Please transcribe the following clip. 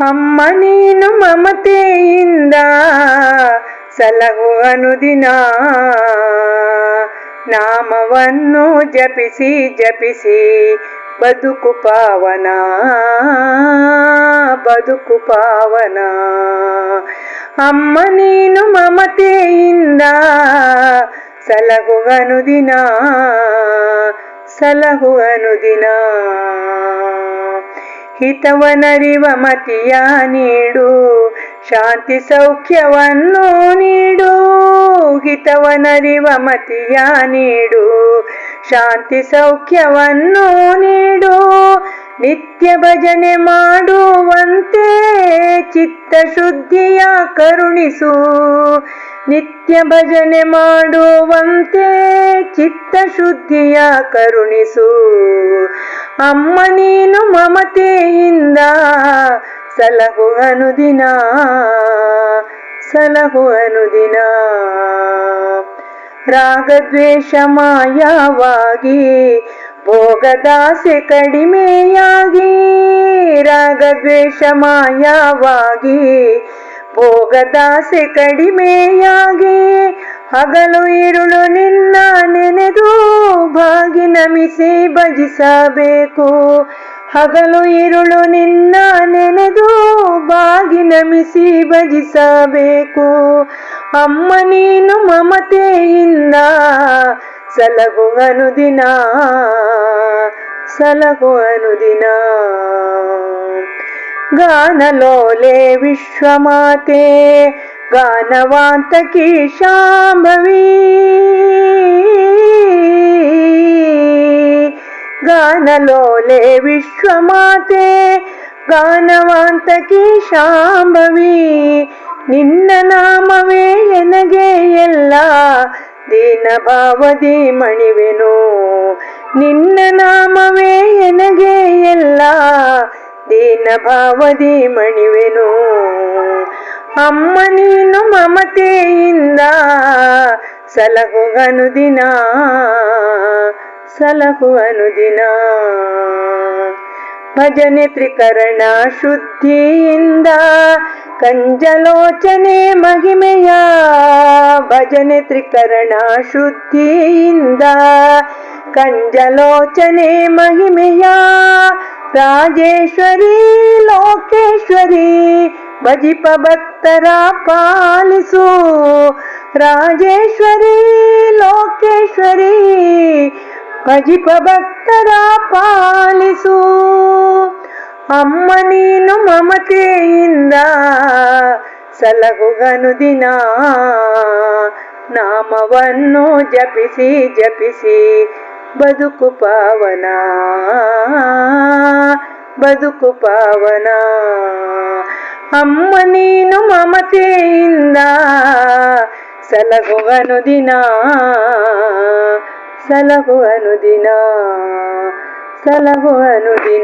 ಅಮ್ಮ ನೀನು ಮಮತೆಯಿಂದ ಸಲಹು ಅನುದಿನ, ನಾಮವನ್ನು ಜಪಿಸಿ ಜಪಿಸಿ ಬದುಕು ಪಾವನ, ಬದುಕು ಪಾವನ. ಅಮ್ಮ ನೀನು ಮಮತೆಯಿಂದ ಸಲಹು ಅನುದಿನ, ಸಲಹು ಅನುದಿನ. ಹಿತವನರಿವ ಮತಿಯ ನೀಡು, ಶಾಂತಿ ಸೌಖ್ಯವನ್ನು ನೀಡು. ಹಿತವನರಿವ ಮತಿಯ ನೀಡು, ಶಾಂತಿ ಸೌಖ್ಯವನ್ನು ನೀಡು. ನಿತ್ಯ ಭಜನೆ ಮಾಡುವಂತೆ ಚಿತ್ತಶುದ್ಧಿಯ ಕರುಣಿಸು. ನಿತ್ಯ ಭಜನೆ ಮಾಡುವಂತೆ ಚಿತ್ತಶುದ್ಧಿಯ ಕರುಣಿಸು. ಅಮ್ಮ ನೀನು ಮಮತೆಯಿಂದ ಸಲಹು ಅನುದಿನ, ಸಲಹು ಅನುದಿನ. ರಾಗದ್ವೇಷ ಮಾಯವಾಗಿ ಭೋಗದಾಸೆ ಕಡಿಮೆಯಾಗಿ, ರಾಗದ್ವೇಷ ಮಾಯವಾಗಿ ಭೋಗದಾಸೆ ಕಡಿಮೆಯಾಗಿ. ಹಗಲು ಇರುಳು ನಿನ್ನ ನೆನೆದು ಭಾಗಿ ನಮಿಸಿ ಭಜಿಸಬೇಕು. ಹಗಲು ಇರುಳು ನಿನ್ನ ನೆನೆದು ಭಾಗಿ ನಮಿಸಿ ಭಜಿಸಬೇಕು. ಅಮ್ಮ ನೀನು ಮಮತೆಯಿಂದ ಸಲಹು ಅನುದಿನ, ಸಲಹು ಅನುದಿನ. ಗಾನಲೋಲೆ ವಿಶ್ವಮಾತೆ ಗಾನವಾಂತಕಿ ಶಾಂಭವಿ, ಗಾನಲೋಲೆ ವಿಶ್ವಮಾತೆ ಗಾನವಾಂತಕಿ ಶಾಂಭವಿ. ನಿನ್ನ ನಾಮವೇ ಎನಗೆ ಎಲ್ಲ ದೀನ ಭಾವದಿ ಮಣಿವೆನು. ನಿನ್ನ ನಾಮವೇ ಎನಗೆ ಎಲ್ಲ ದೀನ ಭಾವದಿ ಮಣಿವೆನು. ಅಮ್ಮ ನೀನು ಮಮತೆಯಿಂದ ಸಲಹು ಅನುದಿನ, ಸಲಹು ಅನುದಿನ. ಭಜನೆ ತ್ರಿಕರಣ ಶುದ್ಧಿಯಿಂದ ಕಂಜಲೋಚನೆ ಮಹಿಮೆಯ. ಭಜನೆ ತ್ರಿಕರಣ ಶುದ್ಧಿಯಿಂದ ಕಂಜಲೋಚನೆ ಮಹಿಮೆಯ. ರಾಜೇಶ್ವರಿ ಲೋಕೇಶ್ವರಿ ಭಜಿಪ ಭಕ್ತರ ಪಾಲಿಸು. ರಾಜೇಶ್ವರಿ ಲೋಕೇಶ್ವರಿ ಭಜಿಪ ಭಕ್ತರ ಪಾಲಿಸು. ಅಮ್ಮ ನೀನು ಮಮತೆಯಿಂದ ಸಲಹು ಅನುದಿನ, ನಾಮವನ್ನು ಜಪಿಸಿ ಜಪಿಸಿ ಬದುಕು ಪಾವನ, ಬದುಕು ಪಾವನ. ಅಮ್ಮ ನೀನು ಮಮತೆಯಿಂದ ಸಲಹು ಅನುದಿನ, ಸಲಹು ಅನುದಿನ, ಸಲಹು ಅನುದಿನ.